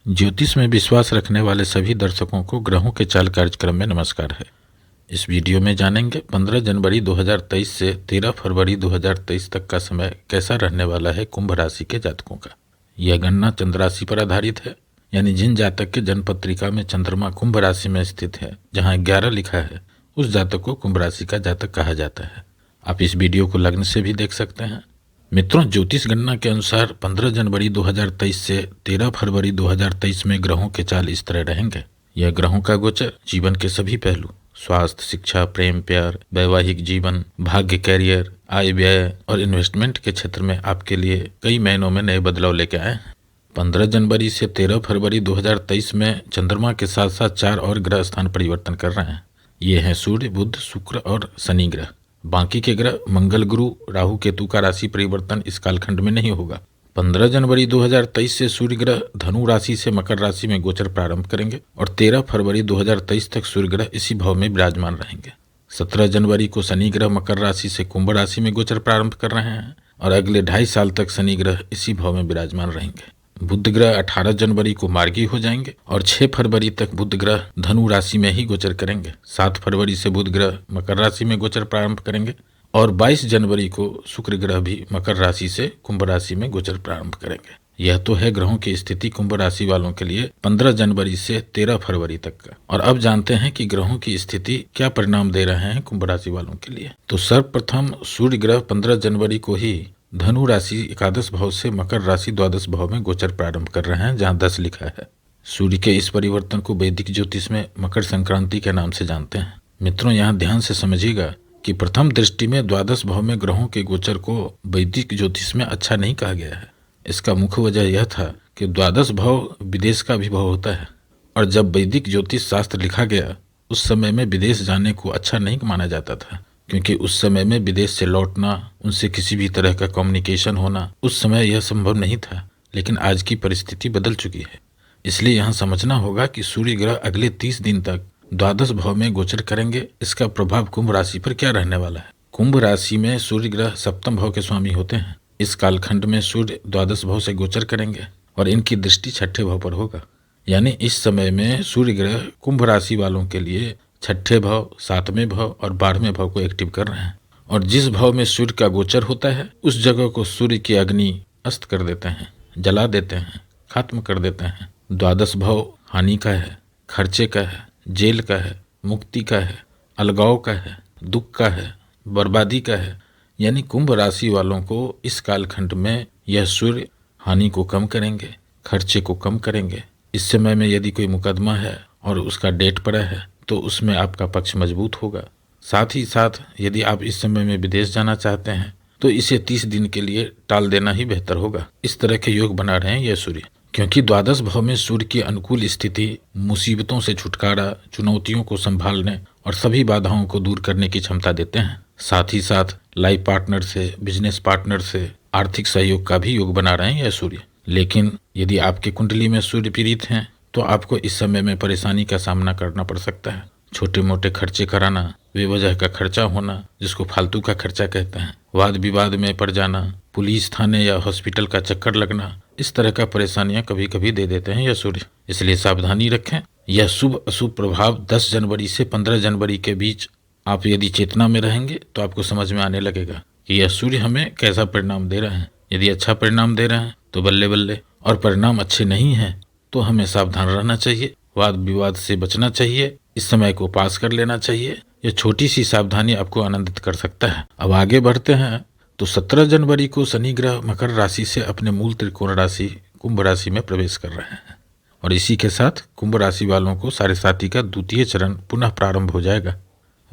ज्योतिष में विश्वास रखने वाले सभी दर्शकों को ग्रहों के चाल कार्यक्रम में नमस्कार है। इस वीडियो में जानेंगे 15 जनवरी 2023 से 13 फरवरी 2023 तक का समय कैसा रहने वाला है कुंभ राशि के जातकों का। यह गणना चंद्र राशि पर आधारित है, यानी जिन जातक के जन्म पत्रिका में चंद्रमा कुंभ राशि में स्थित है, जहाँ 11 लिखा है, उस जातक को कुंभ राशि का जातक कहा जाता है। आप इस वीडियो को लग्न से भी देख सकते हैं। मित्रों, ज्योतिष गणना के अनुसार 15 जनवरी 2023 से 13 फरवरी 2023 में ग्रहों के चाल इस तरह रहेंगे। यह ग्रहों का गोचर जीवन के सभी पहलू, स्वास्थ्य, शिक्षा, प्रेम, प्यार, वैवाहिक जीवन, भाग्य, कैरियर, आय, व्यय और इन्वेस्टमेंट के क्षेत्र में आपके लिए कई महीनों में नए बदलाव लेके आए हैं। 15 जनवरी से 13 फरवरी 2023 में चंद्रमा के साथ साथ 4 और ग्रह स्थान परिवर्तन कर रहे हैं। ये हैं सूर्य, बुध, शुक्र और शनि ग्रह। बाकी के ग्रह मंगल, गुरु, राहु, केतु का राशि परिवर्तन इस कालखंड में नहीं होगा। 15 जनवरी 2023 से सूर्य ग्रह धनु राशि से मकर राशि में गोचर प्रारंभ करेंगे और 13 फरवरी 2023 तक सूर्य ग्रह इसी भाव में विराजमान रहेंगे। 17 जनवरी को शनि ग्रह मकर राशि से कुंभ राशि में गोचर प्रारंभ कर रहे हैं और अगले 2.5 साल तक शनि ग्रह इसी भाव में विराजमान रहेंगे। बुध ग्रह 18 जनवरी को मार्गी हो जाएंगे और 6 फरवरी तक बुध ग्रह धनु राशि में ही गोचर करेंगे। 7 फरवरी से बुध ग्रह मकर राशि में गोचर प्रारंभ करेंगे और 22 जनवरी को शुक्र ग्रह भी मकर राशि से कुंभ राशि में गोचर प्रारंभ करेंगे। यह तो है ग्रहों की स्थिति कुंभ राशि वालों के लिए 15 जनवरी से 13 फरवरी तक का। और अब जानते हैं कि ग्रहों की स्थिति क्या परिणाम दे रहे हैं कुंभ राशि वालों के लिए। तो सर्वप्रथम सूर्य ग्रह 15 जनवरी को ही धनु राशि एकादश भाव से मकर राशि द्वादश भाव में गोचर प्रारंभ कर रहे हैं, जहां 10 लिखा है। सूर्य के इस परिवर्तन को वैदिक ज्योतिष में मकर संक्रांति के नाम से जानते हैं। मित्रों, यहाँ ध्यान से समझिएगा कि प्रथम दृष्टि में द्वादश भाव में ग्रहों के गोचर को वैदिक ज्योतिष में अच्छा नहीं कहा गया है। इसका मुख्य वजह यह था कि द्वादश भाव विदेश का भी भाव होता है और जब वैदिक ज्योतिष शास्त्र लिखा गया उस समय में विदेश जाने को अच्छा नहीं माना जाता था, क्योंकि उस समय में विदेश से लौटना, उनसे किसी भी तरह का कम्युनिकेशन होना उस समय यह संभव नहीं था। लेकिन आज की परिस्थिति बदल चुकी है। इसलिए यहाँ समझना होगा कि सूर्य ग्रह अगले 30 दिन तक द्वादश भाव में गोचर करेंगे। इसका प्रभाव कुंभ राशि पर क्या रहने वाला है। कुंभ राशि में सूर्य ग्रह सप्तम भाव के स्वामी होते हैं। इस कालखंड में सूर्य द्वादश भाव से गोचर करेंगे और इनकी दृष्टि 6ठे भाव पर होगा। यानी इस समय में सूर्य ग्रह कुंभ राशि वालों के लिए 6ठे भाव, 7वें भाव और 12वें भाव को एक्टिव कर रहे हैं। और जिस भाव में सूर्य का गोचर होता है उस जगह को सूर्य की अग्नि अस्त कर देते हैं, जला देते हैं, खत्म कर देते हैं। द्वादश भाव हानि का है, खर्चे का है, जेल का है, मुक्ति का है, अलगाव का है, दुख का है, बर्बादी का है। यानी कुंभ राशि वालों को इस कालखंड में यह सूर्य हानि को कम करेंगे, खर्चे को कम करेंगे। इस समय में यदि कोई मुकदमा है और उसका डेट पड़ा है तो उसमें आपका पक्ष मजबूत होगा। साथ ही साथ यदि आप इस समय में विदेश जाना चाहते हैं तो इसे 30 दिन के लिए टाल देना ही बेहतर होगा। इस तरह के योग बना रहे हैं यह सूर्य, क्योंकि द्वादश भाव में सूर्य की अनुकूल स्थिति मुसीबतों से छुटकारा, चुनौतियों को संभालने और सभी बाधाओं को दूर करने की क्षमता देते हैं। साथ ही साथ लाइफ पार्टनर से, बिजनेस पार्टनर से आर्थिक सहयोग का भी योग बना रहे हैं यह सूर्य। लेकिन यदि आपकी कुंडली में सूर्य पीड़ित हैं तो आपको इस समय में परेशानी का सामना करना पड़ सकता है। छोटे मोटे खर्चे कराना, बेवजह का खर्चा होना, जिसको फालतू का खर्चा कहते हैं, वाद विवाद में पड़ जाना, पुलिस थाने या हॉस्पिटल का चक्कर लगना, इस तरह का परेशानियां कभी कभी दे देते हैं यह सूर्य। इसलिए सावधानी रखें। यह शुभ अशुभ प्रभाव 10 जनवरी से 15 जनवरी के बीच आप यदि चेतना में रहेंगे तो आपको समझ में आने लगेगा कि यह सूर्य हमें कैसा परिणाम दे रहे हैं। यदि अच्छा परिणाम दे रहे हैं तो बल्ले बल्ले, और परिणाम अच्छे नहीं है तो हमें सावधान रहना चाहिए, वाद विवाद से बचना चाहिए, इस समय को पास कर लेना चाहिए। यह छोटी सी सावधानी आपको आनंदित कर सकता है। अब आगे बढ़ते हैं तो 17 जनवरी को शनि ग्रह मकर राशि से अपने मूल त्रिकोण राशि कुंभ राशि में प्रवेश कर रहे हैं और इसी के साथ कुंभ राशि वालों को साढ़े साथी का द्वितीय चरण पुनः प्रारंभ हो जाएगा।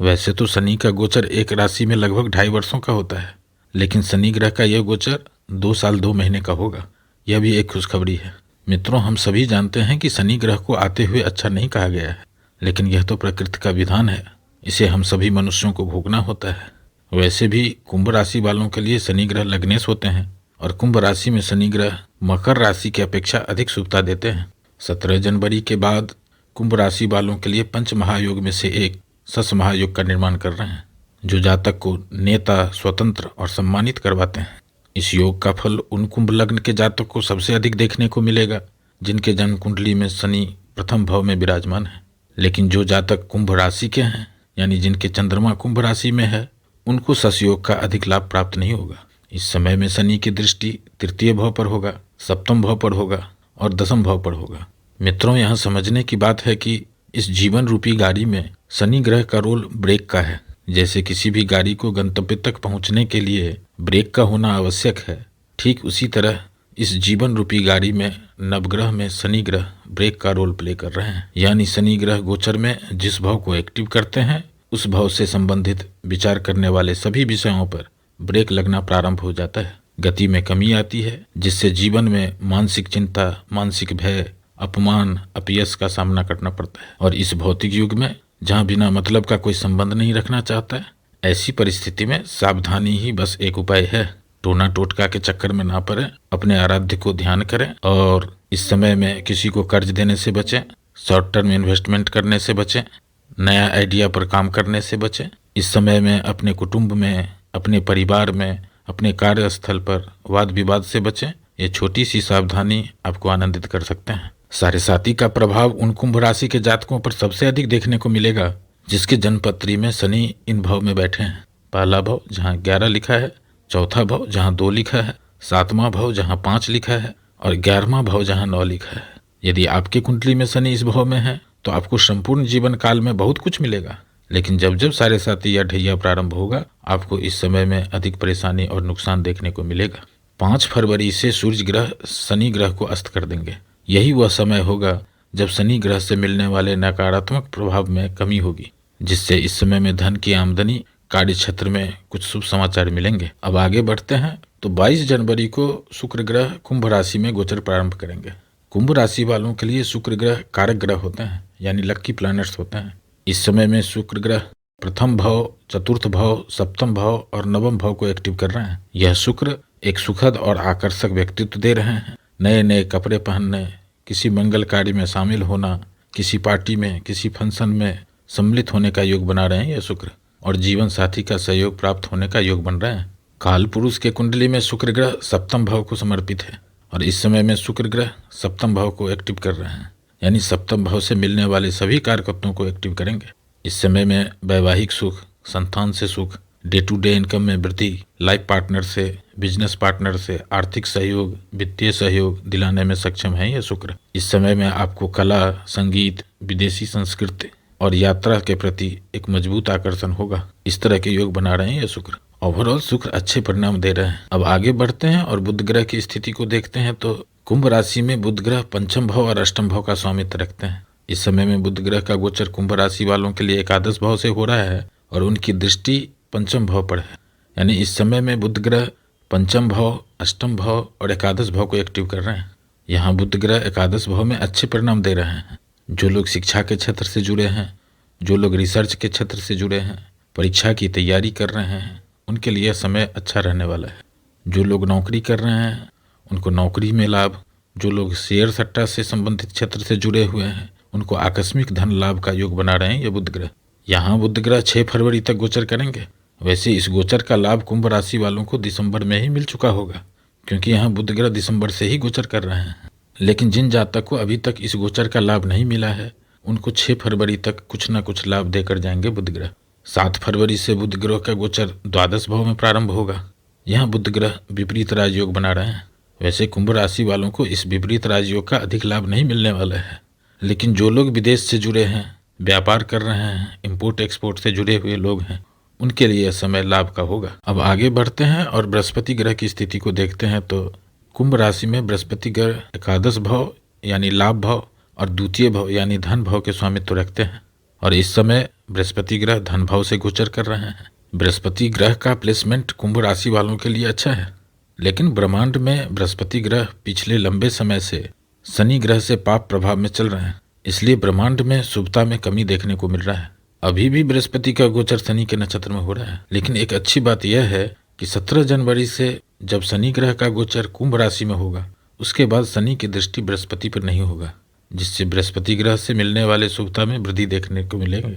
वैसे तो शनि का गोचर एक राशि में लगभग 2.5 वर्षों का होता है, लेकिन शनि ग्रह का यह गोचर 2 साल 2 महीने का होगा। यह भी एक खुशखबरी है। मित्रों, हम सभी जानते हैं कि शनि ग्रह को आते हुए अच्छा नहीं कहा गया है, लेकिन यह तो प्रकृति का विधान है, इसे हम सभी मनुष्यों को भोगना होता है। वैसे भी कुंभ राशि वालों के लिए शनि ग्रह लग्नेश होते हैं और कुंभ राशि में शनि ग्रह मकर राशि की अपेक्षा अधिक शुभता देते हैं। 17 जनवरी के बाद कुंभ राशि वालों के लिए पंच महायोग में से एक सस महायोग का निर्माण कर रहे हैं, जो जातक को नेता, स्वतंत्र और सम्मानित करवाते हैं। इस योग का फल उन कुंभ लग्न के जातक को सबसे अधिक देखने को मिलेगा जिनके जन्म कुंडली में शनि प्रथम भाव में विराजमान है। लेकिन जो जातक कुंभ राशि के हैं, यानी जिनके चंद्रमा कुंभ राशि में है, उनको ससयोग का अधिक लाभ प्राप्त नहीं होगा। इस समय में शनि की दृष्टि तृतीय भाव पर होगा, सप्तम भाव पर होगा और दसम भाव पर होगा। मित्रों, यहाँ समझने की बात है कि इस जीवन रूपी गाड़ी में शनि ग्रह का रोल ब्रेक का है। जैसे किसी भी गाड़ी को गंतव्य तक पहुंचने के लिए ब्रेक का होना आवश्यक है, ठीक उसी तरह इस जीवन रूपी गाड़ी में नवग्रह में शनि ग्रह ब्रेक का रोल प्ले कर रहे हैं। यानी शनि ग्रह गोचर में जिस भाव को एक्टिव करते हैं, उस भाव से संबंधित विचार करने वाले सभी विषयों पर ब्रेक लगना प्रारंभ हो जाता है। गति में कमी आती है, जिससे जीवन में मानसिक चिंता, मानसिक भय, अपमान, अपयश का सामना करना पड़ता है। और इस भौतिक युग में जहाँ बिना मतलब का कोई संबंध नहीं रखना चाहता है, ऐसी परिस्थिति में सावधानी ही बस एक उपाय है। टोना टोटका के चक्कर में ना पड़े, अपने आराध्य को ध्यान करें और इस समय में किसी को कर्ज देने से बचें, शॉर्ट टर्म इन्वेस्टमेंट करने से बचें, नया आइडिया पर काम करने से बचें। इस समय में अपने कुटुंब में, अपने परिवार में, अपने कार्यस्थल पर वाद विवाद से बचें। ये छोटी सी सावधानी आपको आनंदित कर सकते हैं। साढ़े साती का प्रभाव उन कुंभ राशि के जातकों पर सबसे अधिक देखने को मिलेगा जिसके जन्मपत्री में शनि इन भाव में बैठे हैं। पहला भाव जहाँ 11 लिखा है, चौथा भाव जहाँ 2 लिखा है, सातवां भाव जहाँ 5 लिखा है और 11वां भाव जहाँ 9 लिखा है। यदि आपकी कुंडली में शनि इस भाव में है तो आपको संपूर्ण जीवन काल में बहुत कुछ मिलेगा। लेकिन जब जब साढ़े साती या ढैया प्रारंभ होगा, आपको इस समय में अधिक परेशानी और नुकसान देखने को मिलेगा। 5 फरवरी से सूर्य ग्रह शनि ग्रह को अस्त कर देंगे। यही वह समय होगा जब शनि ग्रह से मिलने वाले नकारात्मक प्रभाव में कमी होगी, जिससे इस समय में धन की आमदनी, कार्य क्षेत्र में कुछ शुभ समाचार मिलेंगे। अब आगे बढ़ते हैं तो 22 जनवरी को शुक्र ग्रह कुंभ राशि में गोचर प्रारंभ करेंगे। कुंभ राशि वालों के लिए शुक्र ग्रह कारक ग्रह होते हैं, यानी लक्की प्लैनेट्स होते हैं। इस समय में शुक्र ग्रह प्रथम भाव, चतुर्थ भाव, सप्तम भाव और नवम भाव को एक्टिव कर रहे हैं। यह शुक्र एक सुखद और आकर्षक व्यक्तित्व दे रहे हैं। नए नए कपड़े पहनने, किसी मंगल कार्य में शामिल होना, किसी पार्टी में, किसी फंक्शन में सम्मिलित होने का योग बना रहे हैं यह शुक्र, और जीवन साथी का सहयोग प्राप्त होने का योग बन रहे हैं। काल पुरुष के कुंडली में शुक्र ग्रह सप्तम भाव को समर्पित है और इस समय में शुक्र ग्रह सप्तम भाव को एक्टिव कर रहे हैं, यानी सप्तम भाव से मिलने वाले सभी कारकत्वों को एक्टिव करेंगे। इस समय में वैवाहिक सुख, संतान से सुख, डे टू डे इनकम में वृद्धि, लाइफ पार्टनर से, बिजनेस पार्टनर से आर्थिक सहयोग, वित्तीय सहयोग दिलाने में सक्षम है यह शुक्र। इस समय में आपको कला, संगीत, विदेशी संस्कृति और यात्रा के प्रति एक मजबूत आकर्षण होगा। इस तरह के योग बना रहे हैं यह शुक्र। ओवरऑल शुक्र अच्छे परिणाम दे रहे हैं। अब आगे बढ़ते हैं और बुध ग्रह की स्थिति को देखते हैं तो कुंभ राशि में बुध ग्रह पंचम भाव और अष्टम भाव का स्वामित्व रखते हैं। इस समय में बुध ग्रह का गोचर कुंभ राशि वालों के लिए एकादश भाव से हो रहा है और उनकी दृष्टि पंचम भाव पर है। यानी इस समय में बुध ग्रह पंचम भाव, अष्टम भाव और एकादश भाव को एक्टिव कर रहे हैं। यहाँ बुध ग्रह एकादश भाव में अच्छे परिणाम दे रहे हैं। जो लोग शिक्षा के क्षेत्र से जुड़े हैं, जो लोग रिसर्च के क्षेत्र से जुड़े हैं, परीक्षा की तैयारी कर रहे हैं, उनके लिए समय अच्छा रहने वाला है। जो लोग नौकरी कर रहे हैं उनको नौकरी में लाभ, जो लोग शेयर सट्टा से संबंधित क्षेत्र से जुड़े हुए हैं उनको आकस्मिक धन लाभ का योग बना रहे हैं ये बुध ग्रह। यहाँ बुध ग्रह 6 फरवरी तक गोचर करेंगे। वैसे इस गोचर का लाभ कुंभ राशि वालों को दिसंबर में ही मिल चुका होगा, क्योंकि यहाँ बुध ग्रह दिसंबर से ही गोचर कर रहे हैं। लेकिन जिन जातक को अभी तक इस गोचर का लाभ नहीं मिला है, उनको 6 फरवरी तक कुछ न कुछ लाभ देकर जाएंगे बुध ग्रह। 7 फरवरी से बुध ग्रह का गोचर द्वादश भाव में प्रारंभ होगा। यहाँ बुध ग्रह विपरीत राजयोग बना रहे हैं। वैसे कुंभ राशि वालों को इस विपरीत राजयोग का अधिक लाभ नहीं मिलने वाला है, लेकिन जो लोग विदेश से जुड़े हैं, व्यापार कर रहे हैं, इंपोर्ट एक्सपोर्ट से जुड़े हुए लोग हैं, उनके लिए यह समय लाभ का होगा। अब आगे बढ़ते हैं और बृहस्पति ग्रह की स्थिति को देखते हैं तो कुंभ राशि में बृहस्पति ग्रह एकादश भाव यानी लाभ भाव और द्वितीय भाव यानी धन भाव के स्वामित्व रखते हैं और इस समय बृहस्पति ग्रह धन भाव से गोचर कर रहे हैं। बृहस्पति ग्रह का प्लेसमेंट कुंभ राशि वालों के लिए अच्छा है, लेकिन ब्रह्मांड में बृहस्पति ग्रह पिछले लंबे समय से शनि ग्रह से पाप प्रभाव में चल रहे हैं, इसलिए ब्रह्मांड में शुभता में कमी देखने को मिल रहा है। अभी भी बृहस्पति का गोचर शनि के नक्षत्र में हो रहा है, लेकिन एक अच्छी बात यह है कि 17 जनवरी से जब शनि ग्रह का गोचर कुंभ राशि में होगा, उसके बाद शनि की दृष्टि बृहस्पति पर नहीं होगा, जिससे बृहस्पति ग्रह से मिलने वाले शुभता में वृद्धि देखने को मिलेंगे।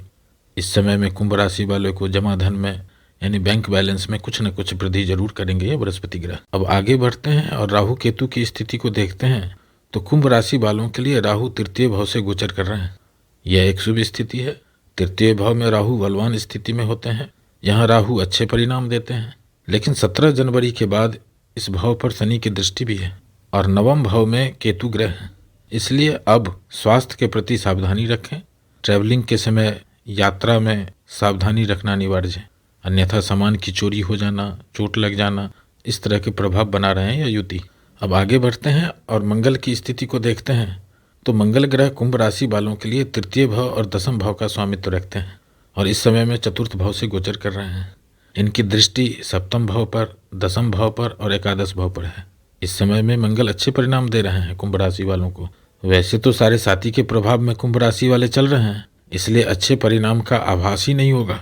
इस समय में कुंभ राशि वालों को जमा धन में यानी बैंक बैलेंस में कुछ न कुछ वृद्धि जरूर करेंगे ये बृहस्पति ग्रह। अब आगे बढ़ते हैं और राहु केतु की स्थिति को देखते हैं तो कुंभ राशि वालों के लिए राहु तृतीय भाव से गोचर कर रहे हैं। यह एक शुभ स्थिति है। तृतीय भाव में राहु बलवान स्थिति में होते हैं। यहाँ राहु अच्छे परिणाम देते हैं, लेकिन 17 जनवरी के बाद इस भाव पर शनि की दृष्टि भी है और नवम भाव में केतु ग्रह है। इसलिए अब स्वास्थ्य के प्रति सावधानी रखें। ट्रैवलिंग के समय यात्रा में सावधानी रखना अनिवार्य है, अन्यथा सामान की चोरी हो जाना, चोट लग जाना, इस तरह के प्रभाव बना रहे हैं यह युति। अब आगे बढ़ते हैं और मंगल की स्थिति को देखते हैं। तो मंगल ग्रह कुंभ राशि वालों के लिए तृतीय भाव और दसम भाव का स्वामित्व रखते हैं और इस समय में चतुर्थ भाव से गोचर कर रहे हैं। इनकी दृष्टि सप्तम भाव पर, दसम भाव पर और एकादश भाव पर है। इस समय में मंगल अच्छे परिणाम दे रहे हैं कुंभ राशि वालों को। वैसे तो सारे साथी के प्रभाव में कुंभ राशि वाले चल रहे हैं, इसलिए अच्छे परिणाम का आभास ही नहीं होगा,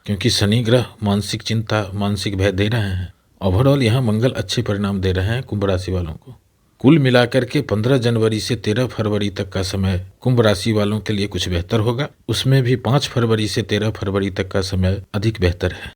क्योंकि शनि ग्रह मानसिक चिंता, मानसिक भय दे रहे हैं। ओवरऑल यहाँ मंगल अच्छे परिणाम दे रहे हैं कुंभ राशि वालों को। कुल मिलाकर के 15 जनवरी से 13 फरवरी तक का समय कुंभ राशि वालों के लिए कुछ बेहतर होगा। उसमें भी 5 फरवरी से 13 फरवरी तक का समय अधिक बेहतर है।